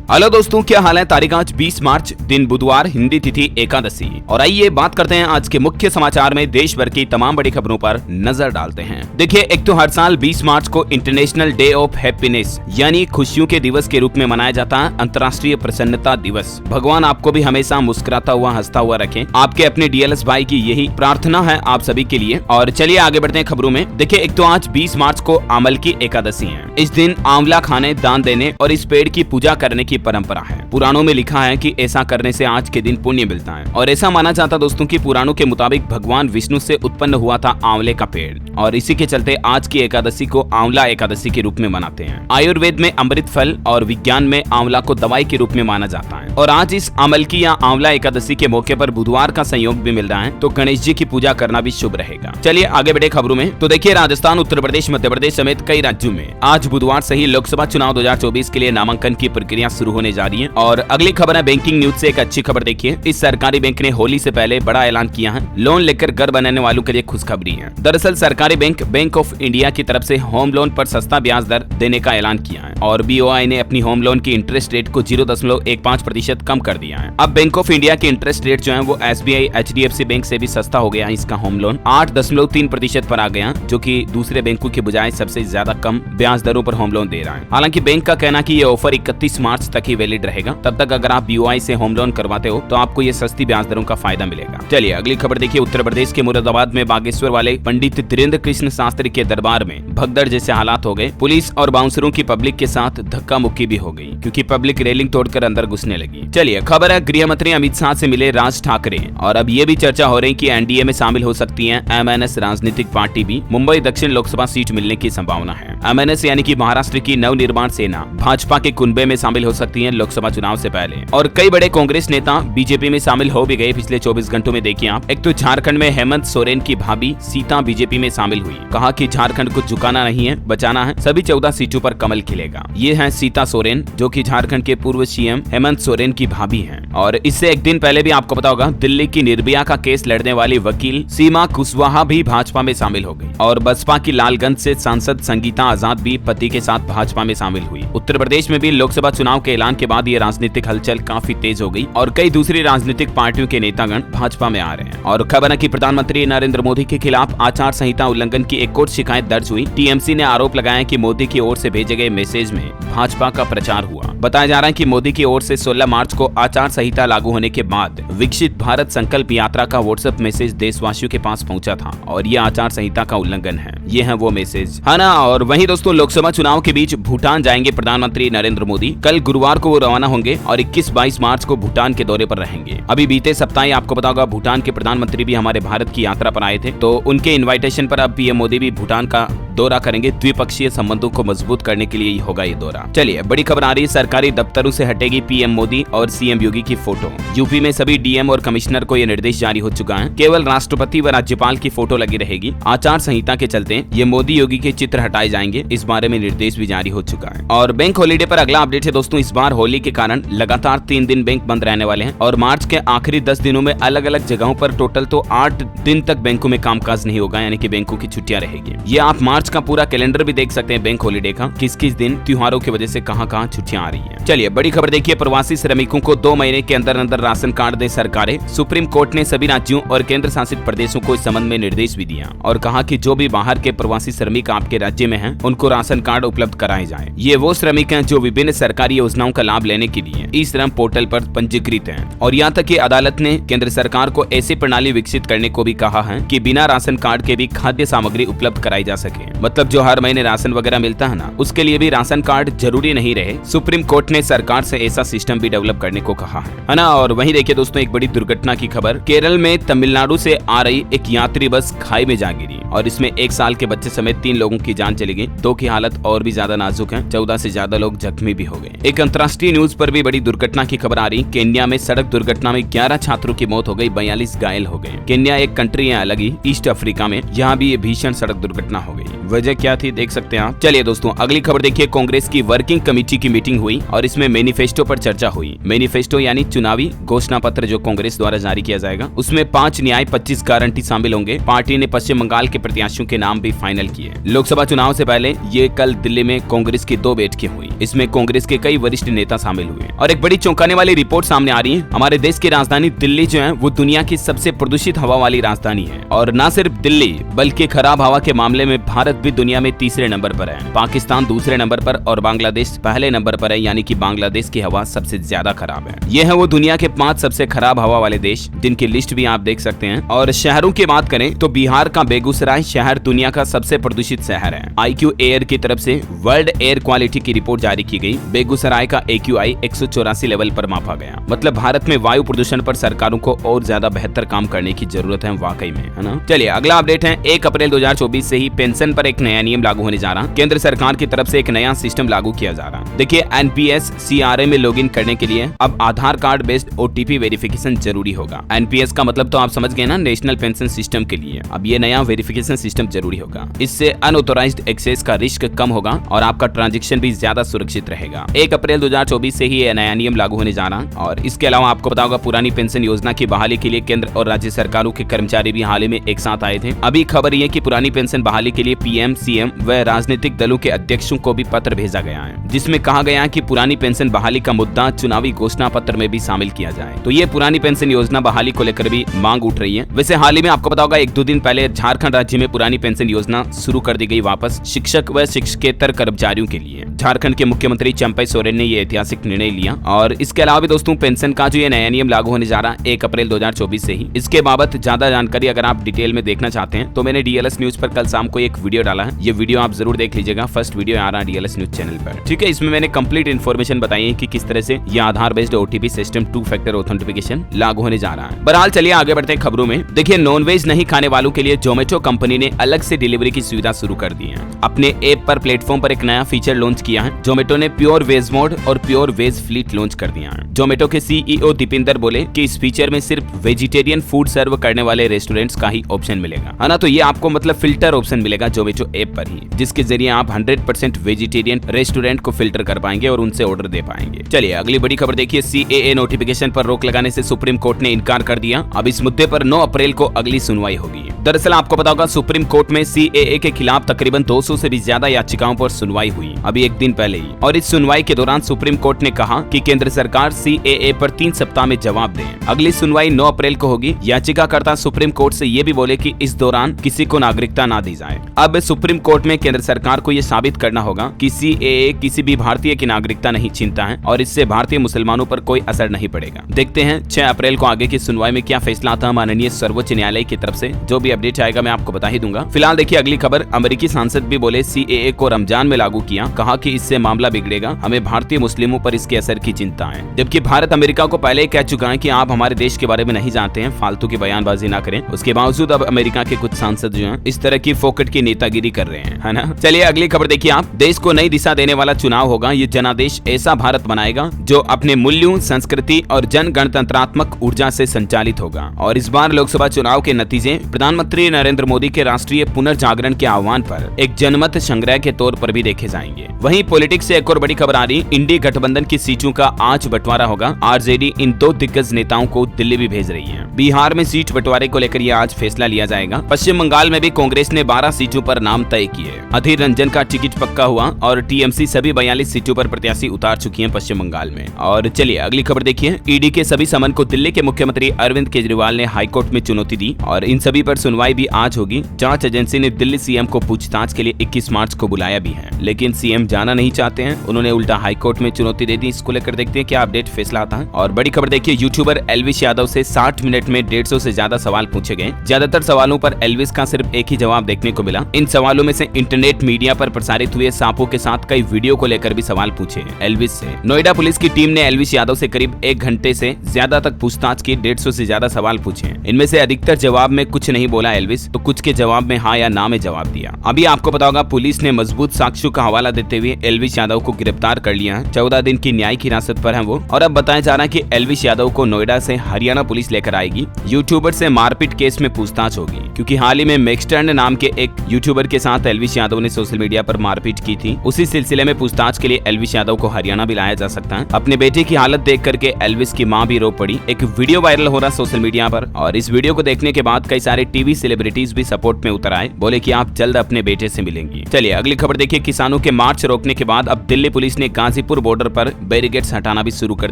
Hello दोस्तों, क्या हाल है। तारीख आज 20 मार्च, दिन बुधवार, हिंदी तिथि एकादशी। और आइए बात करते हैं आज के मुख्य समाचार में देश भर की तमाम बड़ी खबरों पर नजर डालते हैं। देखिए, एक तो हर साल 20 मार्च को इंटरनेशनल डे ऑफ हैप्पीनेस यानी खुशियों के दिवस के रूप में मनाया जाता है, अंतर्राष्ट्रीय प्रसन्नता दिवस। भगवान आपको भी हमेशा मुस्कुराता हुआ, हंसता हुआ रखें। आपके अपने डीएलएस भाई की यही प्रार्थना है आप सभी के लिए। और चलिए आगे बढ़ते हैं खबरों में। देखिए, एक तो आज 20 मार्च को आमल की एकादशी है। इस दिन आंवला खाने, दान देने और इस पेड़ की पूजा करने की परंपरा है। पुराणों में लिखा है कि ऐसा करने से आज के दिन पुण्य मिलता है। और ऐसा माना जाता दोस्तों कि पुराणों के मुताबिक भगवान विष्णु से उत्पन्न हुआ था आंवले का पेड़, और इसी के चलते आज की एकादशी को आंवला एकादशी के रूप में मनाते हैं। आयुर्वेद में अमृत फल और विज्ञान में आंवला को दवाई के रूप में माना जाता है। और आज इस आमल की या आंवला एकादशी के मौके पर बुधवार का संयोग भी मिल रहा है, तो गणेश जी की पूजा करना भी शुभ रहेगा। चलिए आगे बढ़े खबरों में। तो देखिए, राजस्थान, उत्तर प्रदेश, मध्य प्रदेश समेत कई राज्यों में आज बुधवार से ही लोकसभा चुनाव 2024 के लिए नामांकन की प्रक्रिया शुरू होने जा रही है। और अगली खबर है बैंकिंग न्यूज से एक अच्छी खबर। देखिए, इस सरकारी बैंक ने होली से पहले बड़ा ऐलान किया है। लोन लेकर घर बनाने वालों के लिए खुशखबरी है। दरअसल सरकारी बैंक ऑफ इंडिया की तरफ से होम लोन पर सस्ता ब्याज दर देने का ऐलान किया है। और बीओआई ने अपनी होम लोन की इंटरेस्ट रेट को 0.15% कम कर दिया है। अब बैंक ऑफ इंडिया की इंटरेस्ट रेट जो है वो एसबीआई, एचडीएफसी बैंक से भी सस्ता हो गया है। इसका होम लोन 8.3% पर आ गया, जो कि दूसरे बैंकों के बजाय सबसे ज्यादा कम ब्याज दरों पर होम लोन दे रहा है। हालांकि बैंक का कहना कि ये ऑफर 31 मार्च तक ही वैलिड रहेगा। तब तक अगर आप बीओआई से होम लोन करवाते हो तो आपको ये सस्ती ब्याज दरों का फायदा मिलेगा। चलिए अगली खबर देखिए। उत्तर प्रदेश के मुरादाबाद में बागेश्वर वाले पंडित धीरेन्द्र कृष्ण शास्त्री के दरबार में भगदड़ जैसे हालात हो गए। पुलिस और बाउंसरों की पब्लिक के साथ धक्का मुक्की भी हो गई, क्योंकि पब्लिक रेलिंग तोड़कर अंदर घुसने लगी। चलिए खबर है, गृह मंत्री अमित शाह से मिले राज ठाकरे। और अब ये भी चर्चा हो रही कि एनडीए में शामिल हो सकती है एमएनएस राजनीतिक पार्टी भी। मुंबई दक्षिण लोकसभा सीट मिलने की संभावना है। एमएनएस यानी कि महाराष्ट्र की नवनिर्माण सेना भाजपा के कुनबे में शामिल हो सकती है लोकसभा चुनाव से पहले। और कई बड़े कांग्रेस नेता बीजेपी में शामिल हो भी गए पिछले 24 घंटों में। देखिए आप, एक तो झारखंड में हेमंत सोरेन की भाभी सीता बीजेपी में शामिल हुई। कहा कि झारखंड को झुकाना नहीं है, बचाना है। सभी 14 सीटों पर कमल खिलेगा। ये है सीता सोरेन, जो कि झारखंड के पूर्व सीएम हेमंत सोरेन की भाभी हैं। और इससे एक दिन पहले भी आपको पता होगा, दिल्ली की निर्भया का केस लड़ने वाली वकील सीमा कुशवाहा भी भाजपा में शामिल हो गई। और बसपा की लालगंज से सांसद संगीता आजाद भी पति के साथ भाजपा में शामिल हुई। उत्तर प्रदेश में भी लोकसभा चुनाव के ऐलान के बाद ये राजनीतिक हलचल काफी तेज हो गई और कई दूसरी राजनीतिक पार्टियों के नेतागण भाजपा में आ रहे हैं। और खबर है कि प्रधानमंत्री नरेंद्र मोदी के खिलाफ आचार संहिता उल्लंघन की एक और शिकायत दर्ज हुई। टीएमसी ने आरोप लगाया कि मोदी की ओर से भेजे गए मैसेज में भाजपा का प्रचार हुआ। बताया जा रहा है कि मोदी की ओर से 16 मार्च को आचार संहिता लागू होने के बाद विकसित भारत संकल्प यात्रा का व्हाट्सएप मैसेज देशवासियों के पास पहुंचा था, और ये आचार संहिता का उल्लंघन है। ये है वो मैसेज, है ना। और वहीं दोस्तों, लोकसभा चुनाव के बीच भूटान जाएंगे प्रधानमंत्री नरेंद्र मोदी। कल गुरुवार को वो रवाना होंगे और 21-22 मार्च को भूटान के दौरे पर रहेंगे। अभी बीते सप्ताह ही आपको पता होगा, भूटान के प्रधानमंत्री भी हमारे भारत की यात्रा पर आए थे, तो उनके इन्विटेशन पर अब पीएम मोदी भी भूटान का दौरा करेंगे। द्विपक्षीय संबंधों को मजबूत करने के लिए ही होगा ये दौरा। चलिए बड़ी खबर आ रही है, सरकारी दफ्तरों से हटेगी पीएम मोदी और सीएम योगी की फोटो। यूपी में सभी डीएम और कमिश्नर को यह निर्देश जारी हो चुका है। केवल राष्ट्रपति व राज्यपाल की फोटो लगी रहेगी। आचार संहिता के चलते ये मोदी योगी के चित्र हटाए जाएंगे, इस बारे में निर्देश भी जारी हो चुका है। और बैंक हॉलीडे पर अगला अपडेट है दोस्तों। इस बार होली के कारण लगातार 3 दिन बैंक बंद रहने वाले हैं। और मार्च के आखिरी 10 दिनों में अलग अलग जगहों पर टोटल तो 8 दिन तक बैंकों में कामकाज नहीं होगा, यानी कि बैंकों की छुट्टियां रहेगी। ये आप मार्च का पूरा कैलेंडर भी देख सकते हैं बैंक हॉलीडे का, किस किस दिन त्योहारों की वजह से कहां छुट्टियां आ रही हैं। चलिए बड़ी खबर देखिए, प्रवासी श्रमिकों को 2 महीने के अंदर अंदर राशन कार्ड दे सरकारें। सुप्रीम कोर्ट ने सभी राज्यों और केंद्र शासित प्रदेशों को इस संबंध में निर्देश भी दिया और कहा कि जो भी बाहर के प्रवासी श्रमिक आपके राज्य में हैं, उनको राशन कार्ड उपलब्ध कराए जाए। ये वो श्रमिक हैं जो विभिन्न सरकारी योजनाओं का लाभ लेने के लिए ई श्रम पोर्टल पर पंजीकृत हैं। और यहाँ तक कि अदालत ने केंद्र सरकार को ऐसी प्रणाली विकसित करने को भी कहा है कि बिना राशन कार्ड के भी खाद्य सामग्री उपलब्ध कराई जा सके। मतलब जो हर महीने राशन वगैरह मिलता है ना, उसके लिए भी राशन कार्ड जरूरी नहीं रहे। सुप्रीम कोर्ट ने सरकार से ऐसा सिस्टम भी डेवलप करने को कहा है ना। और वहीं देखिए दोस्तों, एक बड़ी दुर्घटना की खबर। केरल में तमिलनाडु से आ रही एक यात्री बस खाई में जा गिरी और इसमें 1 साल के बच्चे समेत 3 लोगों की जान चली गई। 2 की हालत और भी ज्यादा नाजुक है। 14 से ज्यादा लोग जख्मी भी हो गए। एक अंतर्राष्ट्रीय न्यूज पर भी बड़ी दुर्घटना की खबर आ रही। केन्या में सड़क दुर्घटना में 11 छात्रों की मौत हो गई, 42 घायल हो गए। केन्या एक कंट्री है अलग ही ईस्ट अफ्रीका में, यहाँ भी ये भीषण सड़क दुर्घटना हो गई। वजह क्या थी देख सकते हैं आप। चलिए दोस्तों अगली खबर देखिए। कांग्रेस की वर्किंग कमेटी की मीटिंग हुई और इसमें मैनिफेस्टो पर चर्चा हुई। मैनिफेस्टो यानी चुनावी घोषणा पत्र जो कांग्रेस द्वारा जारी किया जाएगा, उसमें 5 न्याय 25 गारंटी शामिल होंगे। पार्टी ने पश्चिम बंगाल के प्रत्याशियों के नाम भी फाइनल किए। लोकसभा चुनाव से पहले ये कल दिल्ली में कांग्रेस की 2 बैठकें हुई। इसमें कांग्रेस के कई वरिष्ठ नेता शामिल हुए और एक बड़ी चौंकाने वाली रिपोर्ट सामने आ रही है। हमारे देश की राजधानी दिल्ली जो है वो दुनिया की सबसे प्रदूषित हवा वाली राजधानी है और न सिर्फ दिल्ली बल्कि खराब हवा के मामले में भारत भी दुनिया में तीसरे नंबर पर है। पाकिस्तान दूसरे नंबर पर और बांग्लादेश पहले नंबर पर है, यानी कि बांग्लादेश की हवा सबसे ज्यादा खराब है। ये है वो दुनिया के 5 सबसे खराब हवा वाले देश, जिनकी लिस्ट भी आप देख सकते हैं। और शहरों की बात करें तो बिहार का बेगूसराय शहर दुनिया का सबसे प्रदूषित शहर है। IQ एयर की तरफ से वर्ल्ड एयर क्वालिटी की रिपोर्ट जारी की गई। बेगूसराय का AQI 184 लेवल पर मापा गया। मतलब भारत में वायु प्रदूषण पर सरकारों को और ज्यादा बेहतर काम करने की जरूरत है वाकई में, है ना। चलिए अगला अपडेट है। 1 अप्रैल 2024 से ही पेंशन पर एक नया नियम लागू होने जा रहा। केंद्र सरकार की तरफ से एक नया सिस्टम लागू किया जा रहा। देखिए NPS CRA में लॉगिन करने के लिए अब आधार कार्ड बेस्ड OTP वेरिफिकेशन जरूरी होगा। NPS का मतलब तो आप समझ गए ना, नेशनल पेंशन सिस्टम के लिए अब ये नया वेरिफिकेशन सिस्टम जरूरी होगा। इससे अनऑथोराइज्ड एक्सेस का रिस्क कम होगा और आपका ट्रांजैक्शन भी ज्यादा सुरक्षित रहेगा। 1 अप्रैल 2024 से ही ये नया नियम लागू होने जा रहा। और इसके अलावा आपको पता होगा पुरानी पेंशन योजना की बहाली के लिए केंद्र और राज्य सरकारों के कर्मचारी भी हाल ही में एक साथ आए थे। अभी खबर ये कि पुरानी पेंशन बहाली के लिए PM CM व राजनीतिक दलों के अध्यक्षों को भी पत्र भेजा गया है, जिसमें कहा गया है कि पुरानी पेंशन बहाली का मुद्दा चुनावी घोषणा पत्र में भी शामिल किया जाए। तो ये पुरानी पेंशन योजना बहाली को लेकर भी मांग उठ रही है। वैसे हाल ही में आपको पता होगा 1-2 दिन पहले झारखंड राज्य में पुरानी पेंशन योजना शुरू कर दी गई वापस शिक्षक व शिक्षकेतर कर्मचारियों के लिए। झारखंड के मुख्यमंत्री चंपई सोरेन ने ये ऐतिहासिक निर्णय लिया। और इसके अलावा भी दोस्तों पेंशन का जो ये नया नियम लागू होने जा रहा है 1 अप्रैल 2024 से ही। इसके बाबत ज्यादा जानकारी अगर आप डिटेल में देखना चाहते हैं तो मैंने DLS न्यूज पर कल शाम को एक वीडियो डाला है। ये वीडियो आप जरूर देख लीजिएगा, फर्स्ट वीडियो आ रहा है DLS न्यूज चैनल पर, ठीक है। इसमें मैंने कंप्लीट इन्फॉर्मेशन बताई है कि किस तरह से ये Aadhaar based OTP system 2 factor authentication लागू होने जा रहा है। बहरहाल चलिए आगे बढ़ते हैं खबरों में। देखिए नॉनवेज नहीं खाने वालों के लिए जोमेटो कंपनी ने अलग से डिलीवरी की सुविधा शुरू कर दी है। अपने ऐप पर प्लेटफॉर्म पर एक नया फीचर लॉन्च किया है। जोमेटो ने प्योर वेज मोड और प्योर वेज फ्लीट लॉन्च कर दिया है। जोमेटो के CEO दीपिंदर बोले कि इस फीचर में सिर्फ वेजिटेरियन फूड सर्व करने वाले रेस्टोरेंट्स का ही ऑप्शन मिलेगा, है ना। तो ये आपको मतलब फिल्टर ऑप्शन मिलेगा जोमेटो ऐप पर ही, जिसके जरिए आप 100% वेजिटेरियन रेस्टोरेंट को फिल्टर कर पाएंगे और उनसे ऑर्डर दे पाएंगे। चलिए अगली बड़ी खबर देखिए। CAA नोटिफिकेशन पर रोक लगाने से सुप्रीम कोर्ट ने इनकार कर दिया। अब इस मुद्दे पर 9 अप्रैल को अगली सुनवाई होगी। दरअसल आपको पता होगा सुप्रीम कोर्ट में CAA के खिलाफ तकरीबन 200 से भी ज्यादा याचिकाओं पर सुनवाई हुई अभी एक दिन पहले ही। और इस सुनवाई के दौरान सुप्रीम कोर्ट ने कहा कि केंद्र सरकार CAA पर 3 सप्ताह में जवाब दे। अगली सुनवाई 9 अप्रैल को होगी। याचिकाकर्ता सुप्रीम कोर्ट से ये भी बोले कि इस दौरान किसी को नागरिकता ना दी जाए। अब सुप्रीम कोर्ट में केंद्र सरकार को ये साबित करना होगा कि CAA किसी भी भारतीय की नागरिकता नहीं छीनता है और इससे भारतीय मुसलमानों पर कोई असर नहीं पड़ेगा। देखते हैं 6 अप्रैल को आगे की सुनवाई में क्या फैसला आता है माननीय सर्वोच्च न्यायालय की तरफ से। जो भी अपडेट आएगा मैं आपको बता ही दूंगा। फिलहाल देखिए अगली खबर। अमेरिकी सांसद भी बोले CAA को रमजान में लागू किया, कहा कि इससे मामला बिगड़ेगा, हमें भारतीय मुस्लिमों पर इसके असर की चिंता है। जबकि भारत अमेरिका को पहले ही कह चुका है कि आप हमारे देश के बारे में नहीं जानते हैं, फालतू की बयानबाजी ना करें। उसके बावजूद अब अमेरिका के कुछ सांसद जो हैं इस तरह की फोकट की नेतागिरी कर रहे हैं, है ना। चलिए अगली खबर देखिए आप। देश को नई दिशा देने वाला चुनाव होगा। ये जनादेश ऐसा भारत बनाएगा जो अपने मूल्यों, संस्कृति और जन गणतंत्रात्मक ऊर्जा से संचालित होगा। और इस बार लोकसभा चुनाव के नतीजे प्रधानमंत्री नरेंद्र मोदी के राष्ट्रीय पुनर्जागरण के आह्वान पर एक जनमत संग्रह के तौर पर भी देखे जाएंगे। वहीं पॉलिटिक्स से एक और बड़ी खबर आ रही। इंडी गठबंधन की सीटों का आज बंटवारा होगा। RJD इन 2 दिग्गज नेताओं को दिल्ली भी भेज रही है। बिहार में सीट बंटवारे को लेकर यह आज फैसला लिया जाएगा। पश्चिम बंगाल में भी कांग्रेस ने 12 सीटों पर नाम तय किए। अधीर रंजन का टिकट पक्का हुआ और TMC सभी 42 सीटों पर प्रत्याशी उतार चुकी है पश्चिम बंगाल में। और चलिए अगली खबर देखिए। ईडी के सभी समन को दिल्ली के मुख्यमंत्री अरविंद केजरीवाल ने हाईकोर्ट में चुनौती दी और इन सभी पर सुनवाई भी आज होगी। जांच एजेंसी ने दिल्ली CM को पूछताछ के लिए 21 मार्च को बुलाया भी है, लेकिन CM जाना नहीं चाहते हैं। उन्होंने उल्टा हाईकोर्ट में चुनौती दे दी। इसको लेकर देखते हैं क्या अपडेट फैसला आता है। और बड़ी खबर देखिए। यूट्यूबर एल्विस यादव से 60 मिनट में 150 से ज्यादा सवाल पूछे गए। ज्यादातर सवालों पर एल्विस का सिर्फ एक ही जवाब देखने को मिला। इन सवालों में से इंटरनेट मीडिया पर प्रसारित हुए सांपों के साथ कई वीडियो को लेकर भी सवाल पूछे एल्विस से। नोएडा पुलिस की टीम ने एल्विस यादव से करीब 1 घंटे से ज्यादा तक पूछताछ की। 150 से ज्यादा सवाल पूछे। इनमें से अधिकतर जवाब में कुछ नहीं बोला एल्विस, तो कुछ के जवाब में हाँ या ना में जवाब दिया। अभी आपको पता होगा पुलिस ने मजबूत साक्ष्यों का हवाला देते हुए एल्विस यादव को गिरफ्तार कर लिया है। 14 दिन की न्यायिक हिरासत पर है वो। और अब बताया जा रहा है कि एल्विस यादव को नोएडा से हरियाणा पुलिस लेकर आएगी। यूट्यूबर से मारपीट केस में पूछताछ होगी, क्योंकि हाल ही में मैक्सटर्न नाम के एक यूट्यूबर के साथ एल्विस यादव ने सोशल मीडिया पर मारपीट की थी। उसी सिलसिले में पूछताछ के लिए एल्विस यादव को हरियाणा भी लाया जा सकता है। अपने बेटे की हालत देख करके एल्विस की मां भी रो पड़ी। एक वीडियो वायरल हो रहा सोशल मीडिया पर और इस वीडियो को देखने के बाद कई सारे टीवी टीवी सेलिब्रिटीज भी सपोर्ट में उतर आए, बोले कि आप जल्द अपने बेटे से मिलेंगी। चलिए अगली खबर देखिए। किसानों के मार्च रोकने के बाद अब दिल्ली पुलिस ने गाजीपुर बॉर्डर पर बैरिकेड्स हटाना भी शुरू कर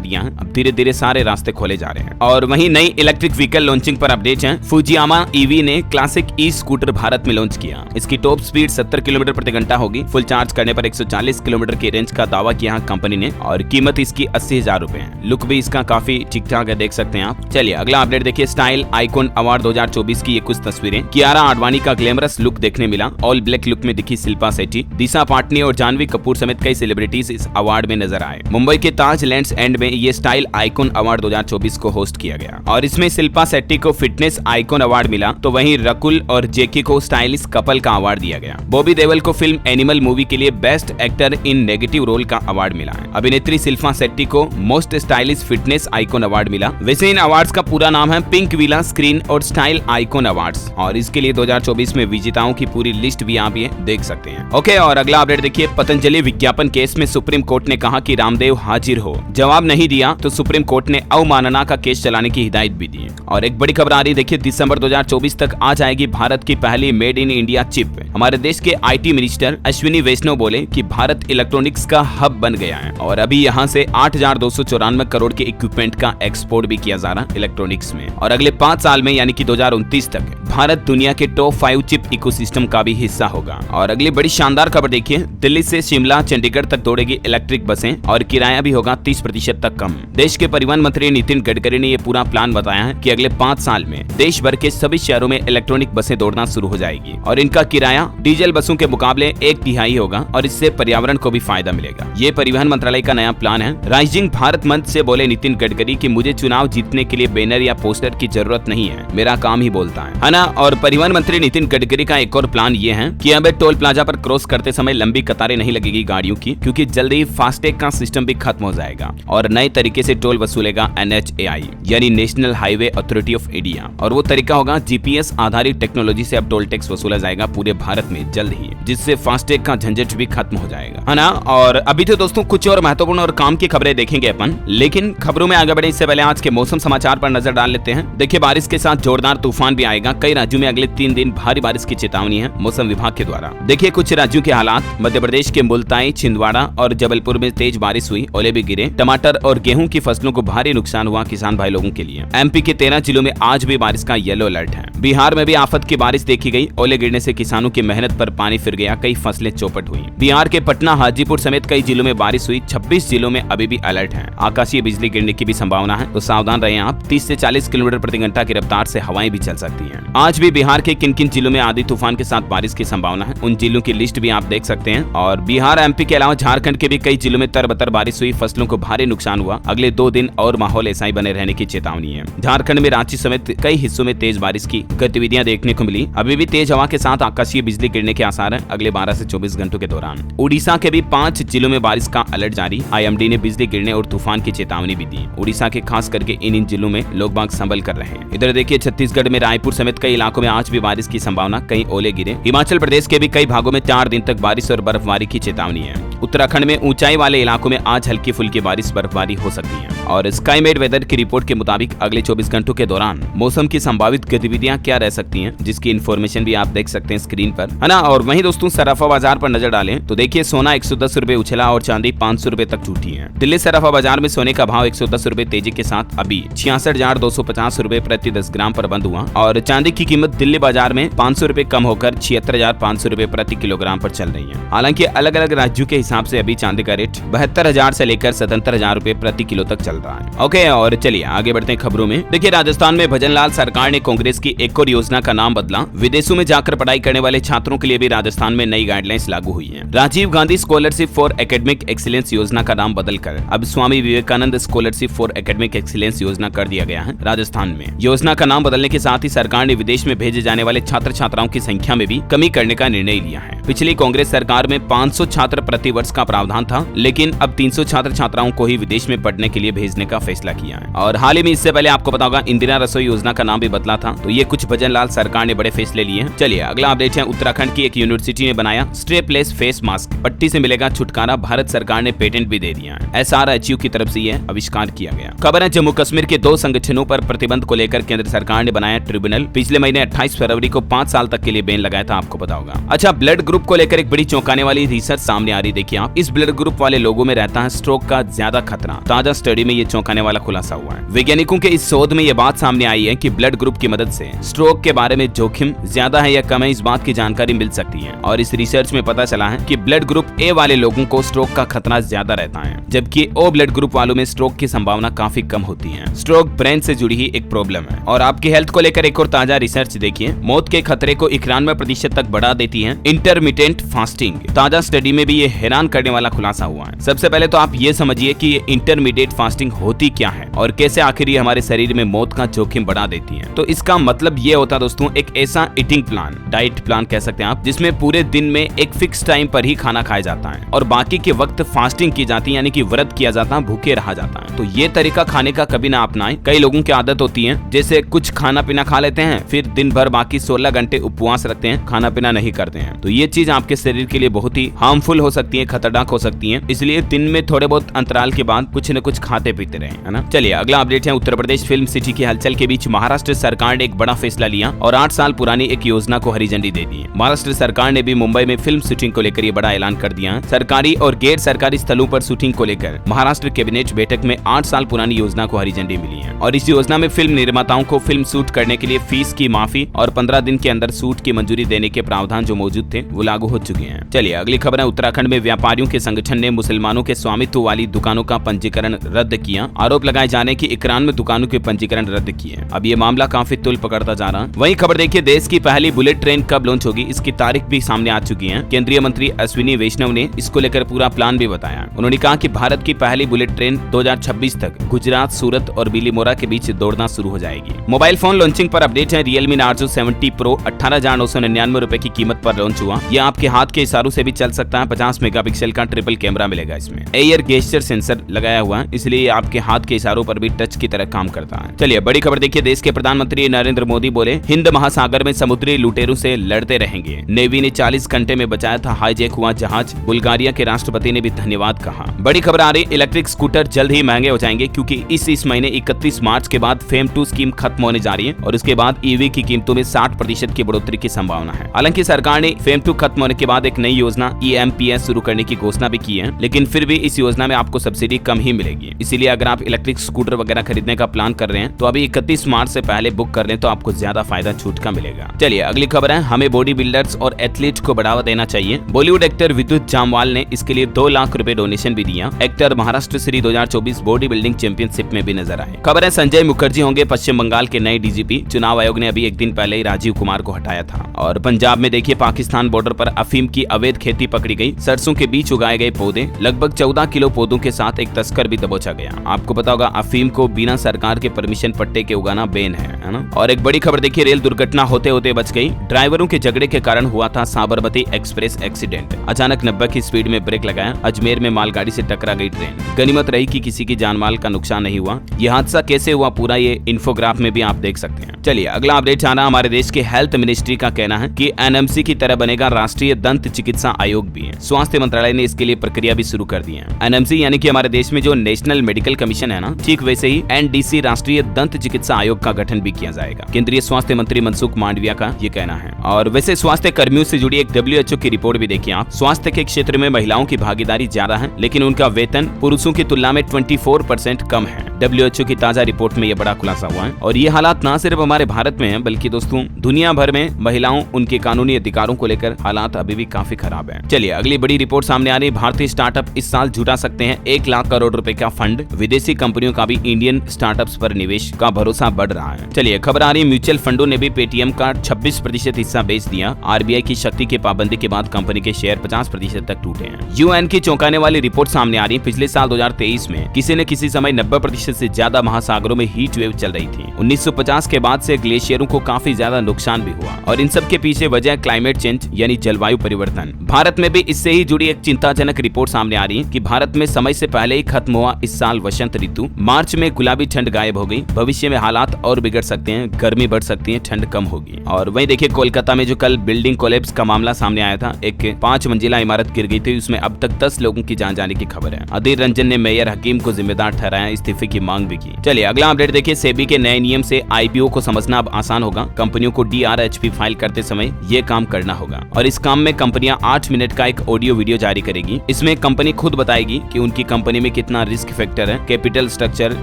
दिया है। अब धीरे धीरे सारे रास्ते खोले जा रहे हैं। और वहीं नई इलेक्ट्रिक व्हीकल लॉन्चिंग पर अपडेट है। फुजियामा ईवी ने क्लासिक ई स्कूटर भारत में लॉन्च किया। इसकी टॉप स्पीड 70 किलोमीटर प्रति घंटा होगी। फुल चार्ज करने पर 140 किलोमीटर की रेंज का दावा किया कंपनी ने और कीमत इसकी 80,000 रुपए है। लुक भी इसका काफी ठीक ठाक है, देख सकते हैं आप। चलिए अगला अपडेट देखिए। स्टाइल आइकॉन अवार्ड 2024 की ये कुछ तस्वीरें। कियारा आडवाणी का ग्लैमरस लुक देखने मिला। ऑल ब्लैक लुक में दिखी शिल्पा शेट्टी, दिशा पाटनी और जानवी कपूर समेत कई सेलिब्रिटीज इस अवार्ड में नजर आए। मुंबई के ताज लैंड्स एंड में ये स्टाइल आइकॉन अवार्ड 2024 को होस्ट किया गया और इसमें शिल्पा शेट्टी को फिटनेस आइकॉन अवार्ड मिला, तो वहीं रकुल और जेकी को स्टाइलिश कपल का अवार्ड दिया गया। बॉबी देओल को फिल्म एनिमल मूवी के लिए best actor in negative role का अवार्ड मिला है। अभिनेत्री शिल्पा शेट्टी को most stylish fitness icon award मिला। वैसे इन अवार्ड्स का पूरा नाम है पिंक विला स्क्रीन और स्टाइल आइकॉन अवार्ड्स और इसके लिए 2024 में विजेताओं की पूरी लिस्ट भी आप ये देख सकते हैं। ओके, और अगला अपडेट देखिए। पतंजलि विज्ञापन केस में सुप्रीम कोर्ट ने कहा कि रामदेव हाजिर हो। जवाब नहीं दिया तो सुप्रीम कोर्ट ने अवमानना का केस चलाने की हिदायत भी दी। और एक बड़ी खबर आ रही देखिए। दिसंबर 2024 तक आ जाएगी भारत की पहली मेड इन इंडिया चिप। हमारे देश के आईटी मिनिस्टर अश्विनी वैष्णव बोले कि भारत इलेक्ट्रॉनिक्स का हब बन गया है और अभी यहाँ से 8,294 करोड़ के इक्विपमेंट का एक्सपोर्ट भी किया जा रहा इलेक्ट्रॉनिक्स में। और अगले 5 साल में यानी कि 2029 तक भारत दुनिया के टॉप 5 चिप इकोसिस्टम का भी हिस्सा होगा। और अगली बड़ी शानदार खबर देखिए। दिल्ली से शिमला चंडीगढ़ तक दौड़ेगी इलेक्ट्रिक बसें और किराया भी होगा 30% तक कम। देश के परिवहन मंत्री नितिन गडकरी ने ये पूरा प्लान बताया है कि अगले 5 साल में देश भर के सभी शहरों में इलेक्ट्रॉनिक बसें दौड़ना शुरू हो जाएगी और इनका किराया डीजल बसों के मुकाबले 1/3 होगा और इससे पर्यावरण को भी फायदा मिलेगा। ये परिवहन मंत्रालय का नया प्लान है। राइजिंग भारत मंच से बोले नितिन गडकरी कि मुझे चुनाव जीतने के लिए बैनर या पोस्टर की जरूरत नहीं है, मेरा काम ही बोलता है ना। और परिवहन मंत्री नितिन गडकरी का एक और प्लान ये है कि अब टोल प्लाजा पर क्रॉस करते समय लंबी कतारें नहीं लगेगी गाड़ियों की, क्योंकि जल्द ही फास्टैग का सिस्टम भी खत्म हो जाएगा और नए तरीके से टोल वसूलेगा NHAI यानी national highway authority of India. और वो तरीका होगा GPS आधारित टेक्नोलॉजी से अब टोल टैक्स वसूला जाएगा पूरे भारत में जल्द ही, जिससे फास्टैग का झंझट भी खत्म हो जाएगा, है ना। और अभी तो दोस्तों कुछ और महत्वपूर्ण और काम की खबरें देखेंगे अपन, लेकिन खबरों में आगे बढ़े इससे पहले आज के मौसम समाचार पर नजर डाल लेते हैं। देखिए बारिश के साथ जोरदार तूफान भी आएगा। कई राज्यों में अगले 3 दिन भारी बारिश की चेतावनी है मौसम विभाग के द्वारा। देखिए कुछ राज्यों के हालात। मध्य प्रदेश के मुल्ताई, छिंदवाड़ा और जबलपुर में तेज बारिश हुई, ओले भी गिरे। टमाटर और गेहूं की फसलों को भारी नुकसान हुआ किसान भाई लोगों के लिए। MP के 13 जिलों में आज भी बारिश का येलो अलर्ट है। बिहार में भी आफत की बारिश देखी गई। ओले गिरने से किसानों की मेहनत पर पानी फिर गया, कई फसलें चौपट हुई। बिहार के पटना, हाजीपुर समेत कई जिलों में बारिश हुई। 26 जिलों में अभी भी अलर्ट है। आकाशीय बिजली गिरने की भी संभावना है, तो सावधान रहें आप। 30 से 40 किलोमीटर प्रति घंटा की रफ्तार से हवाएं भी चल सकती हैं। आज भी बिहार के किन किन जिलों में आंधी तूफान के साथ बारिश की संभावना है, उन जिलों की लिस्ट भी आप देख सकते हैं। और बिहार, MP के अलावा झारखंड के भी कई जिलों में तरबतर बारिश हुई, फसलों को भारी नुकसान हुआ। अगले 2 दिन और माहौल ऐसा ही बने रहने की चेतावनी है। झारखंड में रांची समेत कई हिस्सों में तेज बारिश की गतिविधियां देखने को मिली। अभी भी तेज हवा के साथ आकाशीय बिजली गिरने के आसार है अगले 12 से 24 घंटों के दौरान। उड़ीसा के भी 5 जिलों में बारिश का अलर्ट जारी। IMD ने बिजली गिरने और तूफान की चेतावनी भी दी। उड़ीसा के खास करके इन जिलों में लोग बाग संभल कर रहे हैं। इधर देखिए छत्तीसगढ़ में रायपुर समेत कई इलाकों में आज भी बारिश की संभावना, कहीं ओले गिरे। हिमाचल प्रदेश के भी कई भागों में 4 दिन तक बारिश और बर्फबारी की चेतावनी है। उत्तराखंड में ऊंचाई वाले इलाकों में आज हल्की फुल्की बारिश बर्फबारी हो सकती है। और स्काईमेड वेदर की रिपोर्ट के मुताबिक अगले 24 घंटों के दौरान मौसम की संभावित गतिविधियां क्या रह सकती हैं, जिसकी इन्फॉर्मेशन भी आप देख सकते हैं स्क्रीन पर, है ना। और वहीं दोस्तों सराफा बाजार पर नजर डालें तो देखिए सोना 110 रुपए उछला और चांदी 500 रुपए तक टूटी है। दिल्ली सराफा बाजार में सोने का भाव 110 रुपए तेजी के साथ अभी 66,250 रुपए प्रति 10 ग्राम पर बंद हुआ और चांदी की कीमत दिल्ली बाजार में 500 रुपए कम होकर 76,500 रुपए प्रति किलोग्राम पर चल रही है। हालांकि अलग अलग राज्यों के हिसाब से अभी चांदी का रेट 72,000 से लेकर 77,000 रुपए प्रति किलो तक चल रहा है। ओके, और चलिए आगे बढ़ते हैं खबरों में। देखिए राजस्थान में भजनलाल सरकार ने कांग्रेस की एक और योजना का नाम बदला। विदेशों में जाकर पढ़ाई करने वाले छात्रों के लिए भी राजस्थान में नई गाइडलाइंस लागू हुई है। Rajiv Gandhi scholarship for academic excellence योजना का नाम बदलकर अब Swami Vivekananda scholarship for academic excellence योजना कर दिया गया है राजस्थान में। योजना का नाम बदलने के साथ ही सरकार ने विदेश में भेजे जाने वाले छात्र छात्राओं की संख्या में भी कमी करने का निर्णय लिया है। पिछली कांग्रेस सरकार में 500 छात्र प्रति वर्ष का प्रावधान था, लेकिन अब 300 छात्र छात्राओं को ही विदेश में पढ़ने के लिए भेजने का फैसला किया है। और हाल ही में इससे पहले आपको पता होगा इंदिरा रसोई योजना का नाम भी बदला था। तो ये कुछ भजन लाल सरकार ने बड़े फैसले लिए हैं। चलिए अगला अपडेट है, उत्तराखंड की एक यूनिवर्सिटी ने बनाया स्ट्रेपलेस फेस मास्क, पट्टी से मिलेगा छुटकारा, भारत सरकार ने पेटेंट भी दे दिया है। SRHU की तरफ से यह आविष्कार किया गया। खबर है, जम्मू कश्मीर के 2 संगठनों पर प्रतिबंध को लेकर केंद्र सरकार ने बनाया ट्रिब्यूनल। पिछले महीने 28 फरवरी को 5 साल तक के लिए बैन लगाया था, आपको पता होगा। अच्छा, ब्लड ग्रुप को लेकर एक बड़ी चौंकाने वाली रिसर्च सामने आ रही। देखिए आप, इस ब्लड ग्रुप वाले लोगों में रहता है स्ट्रोक का ज्यादा खतरा। ताजा स्टडी में ये चौंकाने वाला खुलासा हुआ है। वैज्ञानिकों के इस शोध में यह बात सामने आई है कि ब्लड ग्रुप की मदद से स्ट्रोक के बारे में जोखिम ज्यादा है या कम है, इस बात की जानकारी मिल सकती है। और इस रिसर्च में पता चला है कि ब्लड ग्रुप ए वाले लोगों को स्ट्रोक का खतरा ज्यादा रहता है, जबकि ओ ब्लड ग्रुप वालों में स्ट्रोक की संभावना काफी कम होती है। स्ट्रोक ब्रेन से जुड़ी ही एक प्रॉब्लम है। और आपकी हेल्थ को लेकर एक और ताजा रिसर्च देखिए, मौत के खतरे को 91% तक बढ़ा देती है इंटरमिटेंट फास्टिंग। ताजा स्टडी में भी ये हैरान करने वाला खुलासा हुआ है। सबसे पहले तो आप ये समझिए कि ये इंटरमीडिएट फास्टिंग होती क्या है और कैसे आखिर ये हमारे शरीर में मौत का जोखिम बढ़ा देती है। तो इसका मतलब ये होता है दोस्तों, एक ऐसा ईटिंग प्लान, डाइट प्लान कह सकते हैं आप, जिसमें पूरे दिन में एक फिक्स टाइम पर ही खाना खाया जाता है और बाकी के वक्त फास्टिंग की जाती है, यानी कि व्रत किया जाता है, भूखे रहा जाता है। तो ये तरीका खाने का कभी ना अपनाएं। कई लोगों की आदत होती है, जैसे कुछ खाना पीना खा लेते हैं, फिर दिन भर बाकी 16 घंटे उपवास रखते हैं, खाना पीना नहीं करते हैं। तो ये चीज आपके शरीर के लिए बहुत ही हार्मफुल हो सकती है, खतरनाक हो सकती है। इसलिए दिन में थोड़े बहुत अंतराल के बाद कुछ न कुछ खाते पीते रहे, है ना। चलिए अगला अपडेट है, उत्तर प्रदेश फिल्म सिटी की हलचल के बीच महाराष्ट्र सरकार ने एक बड़ा फैसला लिया और 8 साल पुरानी एक योजना को हरी झंडी दे दी है। महाराष्ट्र सरकार ने भी मुंबई में फिल्म शूटिंग को लेकर ये बड़ा ऐलान कर दिया है। सरकारी और गैर सरकारी स्थलों पर शूटिंग को लेकर महाराष्ट्र कैबिनेट बैठक में 8 साल पुरानी योजना को हरी झंडी मिली है। और इस योजना में फिल्म निर्माताओं को फिल्म शूट करने के लिए फीस की माफी और 15 दिन के अंदर शूट की मंजूरी देने के प्रावधान जो मौजूद थे वो लागू हो चुके हैं। चलिए अगली खबर है, उत्तराखंड में व्यापारियों के संगठन ने मुसलमानों के स्वामित्व वाली दुकानों का पंजीकरण रद्द किया। आरोप लगाए जाने की 91 दुकानों के पंजीकरण रद्द किए। अब ये मामला काफी तुल पकड़ता जा रहा है। वहीं खबर देखिए, देश की पहली बुलेट ट्रेन कब लॉन्च होगी, इसकी तारीख भी सामने आ चुकी है। केंद्रीय मंत्री अश्विनी वैष्णव ने इसको लेकर पूरा प्लान भी बताया। उन्होंने कहा कि भारत की पहली बुलेट ट्रेन 2026 तक गुजरात, सूरत और बिलीमोरा के बीच दौड़ना शुरू हो जाएगी। मोबाइल फोन लॉन्चिंग पर अपडेट है, Realme Narzo 70 Pro 18,999 रुपए की कीमत पर लॉन्च हुआ। यह आपके हाथ के इशारों से भी चल सकता है। 50 मेगापिक्सल का ट्रिपल कैमरा मिलेगा इसमें। एयर गेस्चर सेंसर लगाया हुआ है, इसलिए ये आपके हाथ के इशारों पर भी टच की तरह काम करता है। चलिए बड़ी खबर देखिए, देश के प्रधानमंत्री नरेंद्र मोदी बोले हिंद महासागर में समुद्री लुटेरों से लड़ते रहेंगे। नेवी ने 40 घंटे में बचाया था हाईजैक हुआ जहाज। बुल्गारिया के राष्ट्रपति ने भी धन्यवाद कहा। बड़ी खबर आ रही, इलेक्ट्रिक स्कूटर जल्द ही महंगे हो जाएंगे क्योंकि इस महीने 31 मार्च के बाद फेम 2 स्कीम खत्म होने जा रही है और उसके बाद ईवी की कीमतों में 60% की बढ़ोतरी की संभावना है। हालांकि सरकार ने फेम 2 खत्म होने के बाद एक नई योजना EMPS शुरू करने की घोषणा भी की है, लेकिन फिर भी इस योजना में आपको सब्सिडी कम ही मिलेगी। इसीलिए अगर आप इलेक्ट्रिक स्कूटर वगैरह खरीदने का प्लान कर रहे हैं तो अभी 31 मार्च से पहले बुक कर लें तो आपको ज्यादा फायदा छूट का मिलेगा। चलिए अगली खबर है, हमें बॉडी बिल्डर्स और एथलीट को बढ़ावा देना चाहिए। बॉलीवुड एक्टर विद्युत जामवाल ने इसके लिए 2 लाख रुपए डोनेशन भी दिया। Actor Maharashtra Shri 2024 body building championship में भी नजर आए। खबर है, संजय मुखर्जी होंगे पश्चिम बंगाल के नए DGP। चुनाव आयोग ने अभी एक दिन पहले ही राजीव कुमार को हटाया था। और पंजाब में देखिए, पाकिस्तान बॉर्डर पर अफीम की अवैध खेती पकड़ी गई। सरसों के बीच उगाए गए पौधे, लगभग 14 किलो पौधों के साथ एक तस्कर भी दबोचा गया। आपको पता होगा अफीम को बिना सरकार के परमिशन पट्टे के उगाना बैन है ना। और एक बड़ी खबर देखिए, रेल दुर्घटना होते होते बच गई। ड्राइवरों के झगड़े के कारण हुआ था साबरमती एक्सप्रेस एक्सीडेंट। अचानक 90 की स्पीड में ब्रेक लगाया, अजमेर में मालगाड़ी से टकरा गई ट्रेन। गनीमत रही कि किसी की जानमाल का नुकसान नहीं हुआ। यह हादसा कैसे हुआ पूरा ये इंफोग्राफ में भी आप देख सकते हैं। चलिए अगला अपडेट जाना, हमारे देश के हेल्थ मिनिस्ट्री का कहना है कि NMC की तरह बनेगा राष्ट्रीय दंत चिकित्सा आयोग भी है। स्वास्थ्य मंत्रालय ने इसके लिए प्रक्रिया भी शुरू कर दी है। NMC यानी कि हमारे देश में जो नेशनल मेडिकल कमीशन है ना, ठीक वैसे ही NDC राष्ट्रीय दंत चिकित्सा आयोग का गठन भी किया जाएगा। केंद्रीय स्वास्थ्य मंत्री मनसुख मांडविया का ये कहना है। और वैसे स्वास्थ्य कर्मियों से जुड़ी एक WHO की रिपोर्ट भी देखिए आप। स्वास्थ्य के क्षेत्र में महिलाओं की भागीदारी ज्यादा है, लेकिन उनका वेतन पुरुषों की तुलना में 24% कम है। WHO की ताजा रिपोर्ट में यह बड़ा खुलासा हुआ है। और ये हालात न सिर्फ हमारे भारत में है, बल्कि दोस्तों दुनिया भर में महिलाओं उनके कानूनी अधिकारों को लेकर हालात अभी भी काफी खराब है। चलिए अगली बड़ी रिपोर्ट सामने आ रही, भारतीय स्टार्टअप इस साल जुटा सकते हैं 1 लाख करोड़ रुपए का फंड। विदेशी कंपनियों का भी इंडियन स्टार्टअप्स पर निवेश का भरोसा बढ़ रहा है। चलिए खबर आ रही, म्यूचुअल फंडों ने भी पेटीएम का 26% हिस्सा बेच दिया। RBI की शक्ति की पाबंदी के बाद कंपनी के शेयर 50% तक टूटे हैं। UN की चौंकाने वाली रिपोर्ट सामने आ रही है। पिछले साल 2023 में किसी न किसी समय 90% वर्ष से ज्यादा महासागरों में हीट वेव चल रही थी। 1950 के बाद से ग्लेशियरों को काफी ज्यादा नुकसान भी हुआ और इन सब के पीछे वजह क्लाइमेट चेंज यानी जलवायु परिवर्तन। भारत में भी इससे ही जुड़ी एक चिंताजनक रिपोर्ट सामने आ रही है कि भारत में समय से पहले ही खत्म हुआ इस साल वसंत ऋतु। मार्च में गुलाबी ठंड गायब हो गई। भविष्य में हालात और बिगड़ सकते हैं, गर्मी बढ़ सकती है, ठंड कम होगी। और वहीं देखिए कोलकाता में जो कल बिल्डिंग कोलैप्स का मामला सामने आया था, एक 5 मंजिला इमारत गिर गई थी, उसमें अब तक 10 लोगों की जान जाने की खबर है। अधीर रंजन ने मेयर हकीम को जिम्मेदार ठहराया, इस्तीफे की मांग भी की। चलिए अगला अपडेट देखिए। सेबी के नए नियम से आईपीओ को समझना अब आसान होगा। कंपनियों को DRHP फाइल करते समय ये काम करना होगा और इस काम में कंपनियां 8 मिनट का एक ऑडियो वीडियो जारी करेगी। इसमें कंपनी खुद बताएगी कि उनकी कंपनी में कितना रिस्क फैक्टर है, कैपिटल स्ट्रक्चर,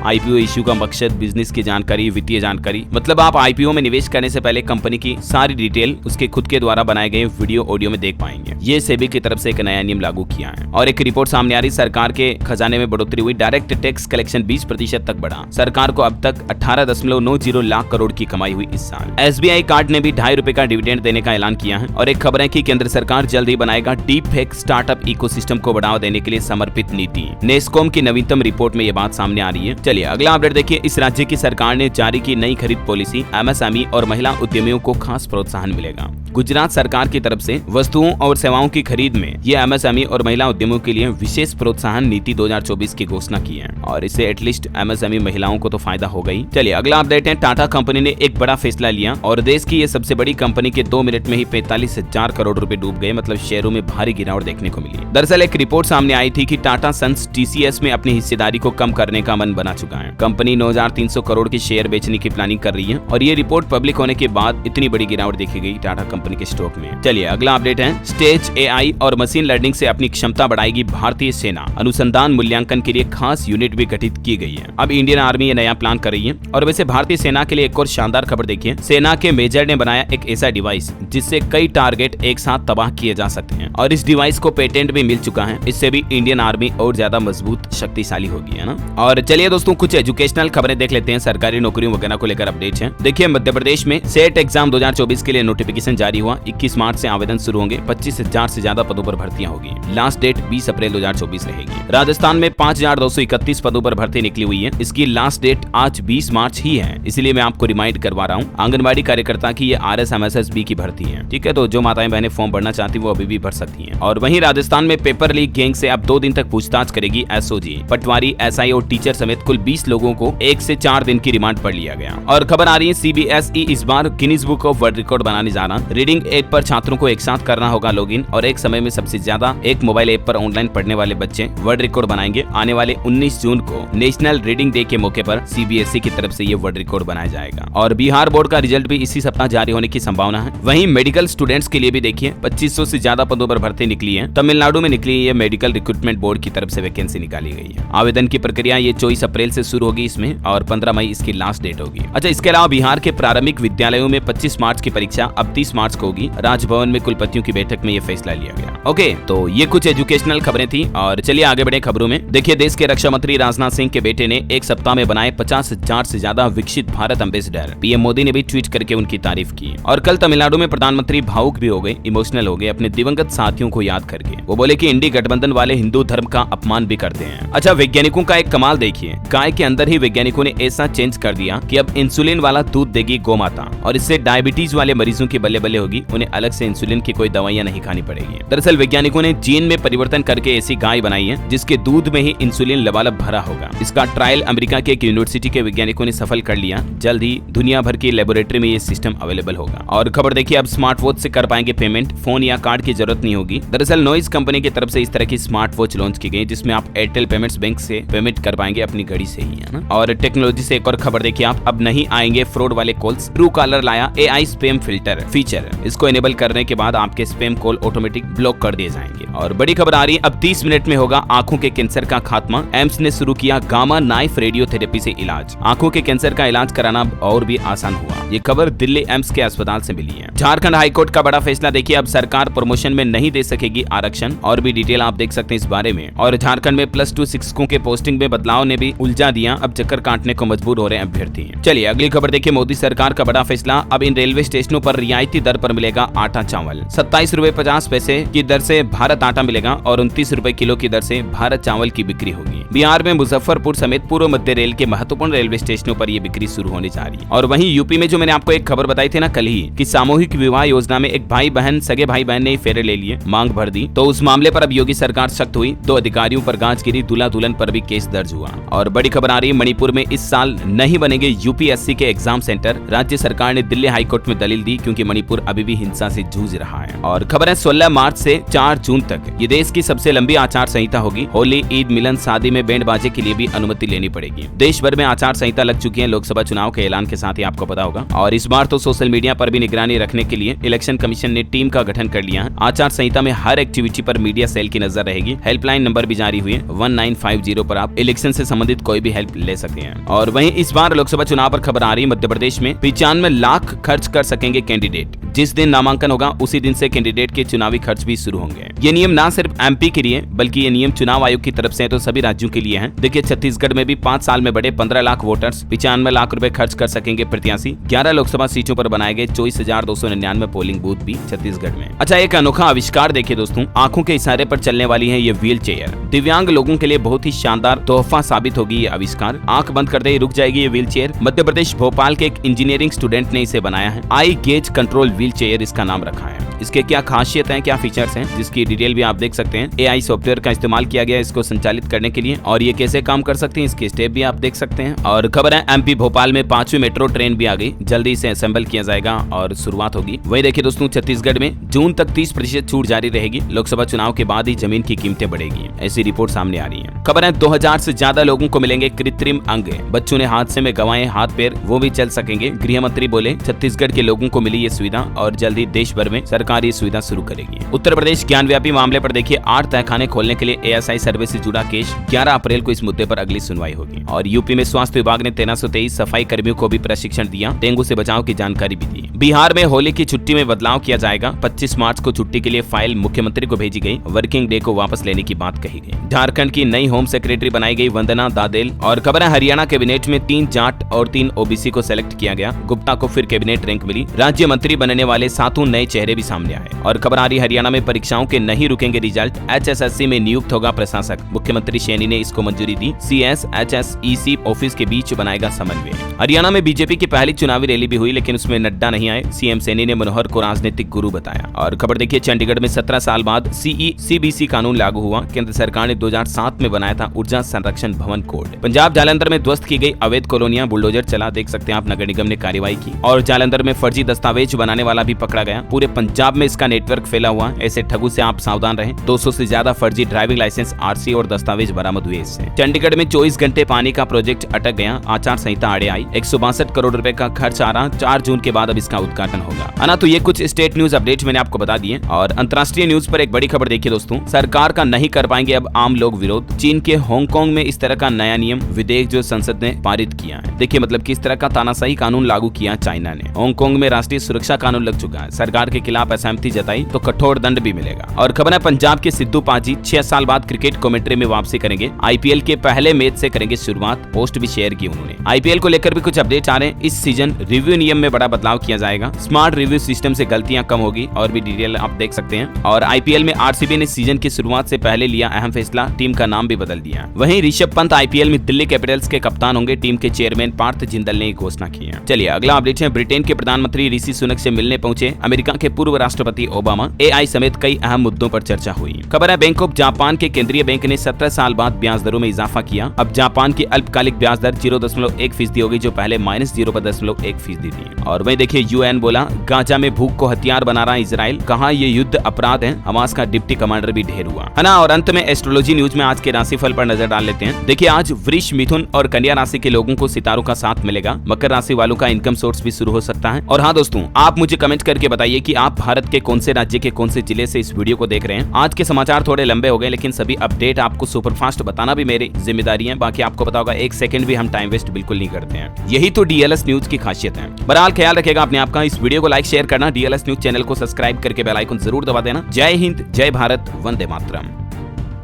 आईपीओ इश्यू का मकसद, बिजनेस की जानकारी, वित्तीय जानकारी। मतलब आप आईपीओ में निवेश करने से पहले कंपनी की सारी डिटेल उसके खुद के द्वारा बनाए गए वीडियो ऑडियो में देख पाएंगे। ये सेबी की तरफ से एक नया नियम लागू किया है। और एक रिपोर्ट सामने आ रही, सरकार के खजाने में बढ़ोतरी हुई। डायरेक्ट टैक्स कलेक्शन 20% तक बढ़ा। सरकार को अब तक 18.90 लाख करोड़ की कमाई हुई इस साल। SBI कार्ड ने भी ₹2.5 का डिविडेंड देने का ऐलान किया है। और एक खबर है कि केंद्र सरकार जल्द ही बनाएगा डीप फेक स्टार्टअप इकोसिस्टम को बढ़ावा देने के लिए समर्पित नीति। नेस्कॉम की नवीनतम रिपोर्ट में ये बात सामने आ रही है। चलिए अगला अपडेट देखिए। इस राज्य की सरकार ने जारी की नई खरीद पॉलिसी। MSME और महिला उद्यमियों को खास प्रोत्साहन मिलेगा। गुजरात सरकार की तरफ से वस्तुओं और सेवाओं की खरीद में ये MSME और महिला उद्यमियों के लिए विशेष प्रोत्साहन नीति 2024 की घोषणा की है और इससे एटलीस्ट MSME महिलाओं को तो फायदा होगा ही। चलिए अगला अपडेट है। टाटा कंपनी ने एक बड़ा फैसला लिया और देश की ये सबसे बड़ी कंपनी के 2 मिनट में ही 45,000 करोड़ रुपए डूब गए। मतलब शेयरों में भारी गिरावट देखने को मिली। दरअसल एक रिपोर्ट सामने आई थी कि टाटा सन्स TCS में अपनी हिस्सेदारी को कम करने का मन बना चुका है। कंपनी 9,300 करोड़ के शेयर बेचने की प्लानिंग कर रही है और ये रिपोर्ट पब्लिक होने के बाद इतनी बड़ी गिरावट देखी गई टाटा कंपनी के स्टॉक में। चलिए अगला अपडेट है। स्टेज AI और मशीन लर्निंग से अपनी क्षमता बढ़ाएगी भारतीय सेना। अनुसंधान मूल्यांकन के लिए खास यूनिट भी गठित की गई है। अब इंडियन आर्मी ये नया प्लान कर रही है। और वैसे भारतीय सेना के लिए एक और शानदार खबर देखिए। सेना के मेजर ने बनाया एक ऐसा डिवाइस जिससे कई टारगेट एक साथ तबाह किए जा सकते हैं और इस डिवाइस को पेटेंट भी मिल चुका है। इससे भी इंडियन आर्मी और ज्यादा मजबूत शक्तिशाली होगी, है ना। और चलिए दोस्तों कुछ एजुकेशनल खबरें देख लेते हैं। सरकारी नौकरियों वगैरह को लेकर अपडेट्स हैं। देखिए मध्य प्रदेश में सेट एग्जाम 2024 के लिए नोटिफिकेशन जारी हुआ। 21 मार्च से आवेदन शुरू होंगे। 25,000 से ज्यादा पदों पर भर्तियां होगी। लास्ट डेट 20 अप्रैल 2024 रहेगी। राजस्थान में 5,231 पदों पर भर्ती निकली हुई है। इसकी लास्ट डेट आज 20 मार्च ही है, इसलिए मैं आपको रिमाइंड करवा रहा हूँ। आंगनबाड़ी कार्यकर्ता की ये RSMSSB की भर्ती है, ठीक है। तो जो माताएं बहनें फॉर्म भरना चाहती वो अभी भी भर सकती हैं। और वहीं राजस्थान में पेपर लीक गैंग से अब 2 दिन तक पूछताछ करेगी SOG। पटवारी, SI और टीचर समेत कुल 20 लोगों को 1 से 4 दिन की रिमांड पर लिया गया। और खबर आ रही है CBSE इस बार Guinness book of world record बनाने जा रहा। रीडिंग ऐप पर छात्रों को एक साथ करना होगा लॉगिन और एक समय में सबसे ज्यादा एक मोबाइल ऐप पर ऑनलाइन पढ़ने वाले बच्चे वर्ल्ड रिकॉर्ड बनाएंगे। आने वाले 19 जून को नेशनल रीडिंग डे के मौके पर CBSE की तरफ से ये वर्ल्ड रिकॉर्ड बनाया जाएगा। और बिहार बोर्ड का रिजल्ट भी इसी सप्ताह जारी होने की संभावना है। वहीं मेडिकल स्टूडेंट्स के लिए भी देखिए 2500 से ज्यादा पदों पर भर्ती निकली है। तमिलनाडु में निकली ये मेडिकल रिक्रूटमेंट बोर्ड की तरफ से वैकेंसी निकाली गई है। आवेदन की प्रक्रिया ये 24 अप्रैल से शुरू होगी इसमें और 15 मई इसकी लास्ट डेट होगी। अच्छा, इसके अलावा बिहार के प्रारंभिक विद्यालयों में 25 मार्च की परीक्षा अब 30 मार्च को होगी। राजभवन में कुलपतियों की बैठक में ये फैसला लिया गया। ओके, तो ये कुछ एजुकेशनल खबरें थी और चलिए आगे बढ़े खबरों में। देखिए देश के रक्षा मंत्री राजनाथ सिंह के बेटे ने एक सप्ताह में बनाए 50,000 से ज्यादा विकसित भारत एम्बेसडर। PM मोदी ने भी ट्वीट करके उनकी तारीफ की। और कल तमिलनाडु में प्रधानमंत्री भावुक भी हो गए, इमोशनल हो गए अपने दिवंगत साथियों को याद करके। वो बोले कि इंडी गठबंधन वाले हिंदू धर्म का अपमान भी करते हैं। अच्छा, वैज्ञानिकों का एक कमाल देखिए। गाय के अंदर ही वैज्ञानिकों ने ऐसा चेंज कर दिया कि अब इंसुलिन वाला दूध देगी गोमाता और इससे डायबिटीज वाले मरीजों की बल्ले बल्ले होगी। उन्हें अलग से इंसुलिन की कोई दवाइयां नहीं खानी पड़ेगी। दरअसल वैज्ञानिकों ने जीन में परिवर्तन करके ऐसी गाय बनाई है जिसके दूध में ही इंसुलिन लबालब भरा होगा। इसका ट्रायल अमेरिका के एक यूनिवर्सिटी के वैज्ञानिकों ने सफल कर लिया। जल्द ही दुनिया भर की लेबोरेटरी में ये सिस्टम अवेलेबल होगा। और खबर देखिए, अब स्मार्ट वॉच से कर पाएंगे पेमेंट, फोन या कार्ड की जरूरत नहीं होगी। दरअसल नॉइज कंपनी की तरफ से इस तरह की स्मार्ट वॉच लॉन्च की गई जिसमें आप एयरटेल पेमेंट्स बैंक से पेमेंट कर पाएंगे अपनी घड़ी से ही, है ना। और टेक्नोलॉजी से एक और खबर देखिए आप, अब नहीं आएंगे फ्रॉड वाले कॉल्स। ट्रू कॉलर लाया AI स्पैम फिल्टर फीचर। इसको इनेबल करने के बाद आपके स्पैम कॉल ऑटोमेटिक ब्लॉक कर दिए जाएंगे। और बड़ी खबर आ रही है, अब 30 मिनट में होगा आंखों के कैंसर का खात्मा। एम्स ने शुरू किया गामा नाइफ रेडियोथेरेपी से इलाज। आंखों के कैंसर का इलाज कराना और भी आसान हुआ। ये खबर दिल्ली एम्स के अस्पताल से मिली है। झारखंड हाईकोर्ट का बड़ा फैसला देखिए, अब सरकार प्रमोशन में नहीं दे सकेगी आरक्षण। और भी डिटेल आप देख सकते हैं इस बारे में। और झारखंड में +2 शिक्षकों के पोस्टिंग में बदलाव ने भी उलझा दिया, अब चक्कर काटने को मजबूर हो रहे हैं अभ्यर्थी। चलिए अगली खबर देखिए, मोदी सरकार का बड़ा फैसला, अब इन रेलवे स्टेशनों पर रियायती दर पर मिलेगा आटा चावल। 27.50 की दर से भारत आटा मिलेगा और 29 रुपए किलो की दर से भारत चावल की बिक्री होगी। बिहार में मुजफ्फरपुर समेत पूर्व मध्य रेल के महत्वपूर्ण रेलवे स्टेशनों पर यह बिक्री शुरू होने जा रही है। और वहीं यूपी में जो मैंने आपको एक खबर बताई थी ना कल ही, कि सामूहिक विवाह योजना में एक भाई बहन सगे भाई बहन ने फेरे ले लिए, मांग भर दी, तो उस मामले पर अब योगी सरकार सख्त हुई। 2 अधिकारियों पर गांच गिरी, दूल्हा दुल्हन पर भी केस दर्ज हुआ। और बड़ी खबर आ रही है, मणिपुर में इस साल नहीं बनेंगे यूपीएससी के एग्जाम सेंटर। राज्य सरकार ने दिल्ली हाईकोर्ट में दलील दी, क्योंकि मणिपुर अभी भी हिंसा से जूझ रहा है। और खबर है 16 मार्च से 4 जून तक ये देश की सबसे लंबी आचार संहिता होगी। होली, ईद, मिलन, शादी में बैंड बाजे के लिए भी अनुमति लेनी पड़ेगी। देश भर में आचार संहिता लग चुकी है लोकसभा चुनाव के ऐलान के साथ ही, आपको पता होगा। और इस बार तो सोशल मीडिया पर भी निगरानी रखने के लिए इलेक्शन कमीशन ने टीम का गठन कर लिया है। आचार संहिता में हर एक्टिविटी पर मीडिया सेल की नजर रहेगी। हेल्पलाइन नंबर भी जारी हुई है, 1950 पर आप इलेक्शन से संबंधित कोई भी हेल्प ले सकते हैं। और वहीं इस बार लोकसभा चुनाव पर खबर आ रही है, मध्य प्रदेश में 95 लाख खर्च कर सकेंगे कैंडिडेट। जिस दिन नामांकन होगा उसी दिन से कैंडिडेट के चुनावी खर्च भी शुरू होंगे। ये नियम ना सिर्फ एमपी के लिए बल्कि ये नियम चुनाव आयोग की तरफ से है, तो सभी राज्यों के लिए है। देखिए छत्तीसगढ़ में भी 5 साल में बढ़े 15 लाख वोटर्स, 95 लाख रुपए खर्च कर सकेंगे प्रत्याशी। 11 लोकसभा सीटों पर बनाए गए 24,299 पोलिंग बूथ भी छत्तीसगढ़ में। अच्छा, एक अनोखा आविष्कार देखिए दोस्तों, आंखों के इशारे पर चलने वाली है ये व्हील चेयर। दिव्यांग लोगों के लिए बहुत ही शानदार तोहफा साबित होगी ये आविष्कार। आंख बंद करते ही रुक जाएगी ये व्हील चेयर। मध्य प्रदेश भोपाल के एक इंजीनियरिंग स्टूडेंट ने इसे बनाया है। आई गेज कंट्रोल व्हील चेयर इसका नाम रखा है। इसके क्या खासियत है, क्या फीचर्स हैं, जिसकी डिटेल भी आप देख सकते हैं। एआई सॉफ्टवेयर का इस्तेमाल किया गया इसको संचालित करने के लिए, और ये कैसे काम कर सकते हैं इसके स्टेप भी आप देख सकते हैं। और खबर है एमपी भोपाल में 5वीं मेट्रो ट्रेन भी आ गई, जल्दी इसे असेंबल किया जाएगा और शुरुआत होगी। वही देखिए दोस्तों, छत्तीसगढ़ में जून तक 30% छूट जारी रहेगी। लोकसभा चुनाव के बाद ही जमीन की कीमतें बढ़ेगी, ऐसी रिपोर्ट सामने आ रही है। खबर है 2000 से ज्यादा लोगों को मिलेंगे कृत्रिम अंग। बच्चों ने हादसे में गंवाए हाथ पैर, वो भी चल सकेंगे। गृह मंत्री बोले छत्तीसगढ़ के लोगों को मिली ये सुविधा और जल्दी देश भर में सरकार ये सुविधा शुरू करेगी। उत्तर प्रदेश ज्ञानव्यापी मामले पर देखिए, 8 तहखाने खोलने के लिए एएसआई सर्वे से जुड़ा केस। 11 अप्रैल को इस मुद्दे पर अगली सुनवाई होगी। और यूपी में स्वास्थ्य विभाग ने 1323 सफाई कर्मियों को भी प्रशिक्षण दिया, डेंगू से बचाव की जानकारी भी दी। बिहार में होली की छुट्टी में बदलाव किया जाएगा। 25 मार्च को छुट्टी के लिए फाइल मुख्यमंत्री को भेजी गई, वर्किंग डे को वापस लेने की बात कही गई। झारखंड की नई होम सेक्रेटरी बनाई गई वंदना दादेल। और खबर है हरियाणा कैबिनेट में 3 जाट और 3 ओबीसी को सेलेक्ट किया गया। गुप्ता को फिर कैबिनेट रैंक मिली। राज्य मंत्री बनने वाले 7 नए चेहरे भी सामने आए। और खबर आ रही हरियाणा में परीक्षाओं के नहीं रुकेंगे रिजल्ट। एचएसएससी में नियुक्त होगा प्रशासक, मुख्यमंत्री सैनी ने इसको मंजूरी दी। सीएस एचएसईसी ऑफिस के बीच बनाएगा समन्वय। हरियाणा में बीजेपी की पहली चुनावी रैली भी हुई, लेकिन उसमें नड्डा नहीं आए। सीएम सैनी ने मनोहर को राजनीतिक गुरु बताया। और खबर देखिए, चंडीगढ़ में 17 साल बाद सीईसीबीसी कानून लागू हुआ। केंद्र सरकार ने 2007 में बनाया था ऊर्जा संरक्षण भवन कोड। पंजाब जालंधर में ध्वस्त की गई अवैध कॉलोनियां, बुलडोजर चला, देख सकते हैं आप, नगर निगम ने कार्रवाई की। और जालंधर में फर्जी दस्तावेज बनाने वाला भी पकड़ा गया। पूरे पंजाब में इसका नेटवर्क फैला हुआ, ऐसे ठगों से आप सावधान रहें। 200 से ज्यादा फर्जी ड्राइविंग लाइसेंस, आरसी और दस्तावेज बरामद हुए इससे। चंडीगढ़ में 24 घंटे पानी का प्रोजेक्ट अटक गया, आचार संहिता आड़े आई। 162 करोड़ रुपए का खर्च आ रहा, 4 जून के बाद अब इसका उद्घाटन होगा। है ना, तो ये कुछ स्टेट न्यूज अपडेट मैंने आपको बता दिए। और अंतर्राष्ट्रीय न्यूज पर एक बड़ी खबर देखिए दोस्तों, सरकार का नहीं कर पाएंगे अब आम लोग विरोध। चीन के हांगकांग में इस तरह का नया नियम विधेयक जो संसद ने पारित किया है। देखिए मतलब किस तरह का तानाशाही कानून लागू किया चाइना ने। हांगकांग में राष्ट्रीय सुरक्षा कानून लग चुका है। सरकार के खिलाफ असहमति जताई तो कठोर दंड भी मिलेगा। और खबर है पंजाब के सिद्धू पाजी 6 साल बाद क्रिकेट कमेंट्री में वापसी करेंगे। आईपीएल के पहले मैच से करेंगे शुरुआत, पोस्ट भी शेयर की उन्होंने। आईपीएल को लेकर भी कुछ अपडेट आ रहे हैं। इस सीजन रिव्यू नियम में बड़ा बदलाव किया जाएगा। स्मार्ट रिव्यू सिस्टम से गलतियां कम होगी, और भी डिटेल आप देख सकते हैं। और आईपीएल में आरसीबी ने सीजन की शुरुआत से पहले लिया अहम फैसला, टीम का नाम भी बदल दिया। वहीं ऋषभ पंत आईपीएल में दिल्ली कैपिटल्स के कप्तान होंगे, टीम के चेयरमैन पार्थ जिंदल ने घोषणा की है। चलिए अगला अपडेट है, ब्रिटेन के प्रधानमंत्री ऋषि सुनक से मिलने पहुंचे अमेरिका के पूर्व राष्ट्रपति ओबामा। एआई समेत कई अहम मुद्दों पर चर्चा हुई। खबर है बैंक ऑफ जापान के केंद्रीय बैंक ने 17 साल बाद ब्याज दरों में इजाफा किया। अब जापान की अल्पकालिक ब्याज दर 0.1% होगी, जो पहले -0.1% थी। और वहीं देखिए यूएन बोला गाजा में भूख को हथियार बना रहा इजराइल, कहा ये युद्ध अपराध है। हमास का डिप्टी कमांडर भी ढेर हुआ, है ना। और अंत में एस्ट्रोलॉजी न्यूज में आज के राशिफल पर नजर डाल लेते हैं। देखिए आज वृष, मिथुन और कन्या राशि के लोगों को सितारों का साथ मिलेगा। मकर राशि वालों का इनकम सोर्स भी शुरू हो सकता है। और हाँ दोस्तों, आप मुझे कमेंट करके बताइए कि आप भारत के कौन से राज्य के कौन से जिले से इस वीडियो को देख रहे हैं। आज के समाचार थोड़े लंबे हो गए, लेकिन सभी अपडेट आपको सुपरफास्ट बताना भी मेरी जिम्मेदारी है। बाकी आपको पता होगा 1 सेकंड भी हम टाइम वेस्ट बिल्कुल नहीं करते हैं। यही तो डीएलएस न्यूज की खासियत खासियत है। बहरहाल ख्याल रखेगा अपने आप का। इस वीडियो को लाइक शेयर करना, DLS न्यूज चैनल को सब्सक्राइब करके बेल आइकन जरूर दबा देना। जय हिंद, जय भारत, वंदे मातरम।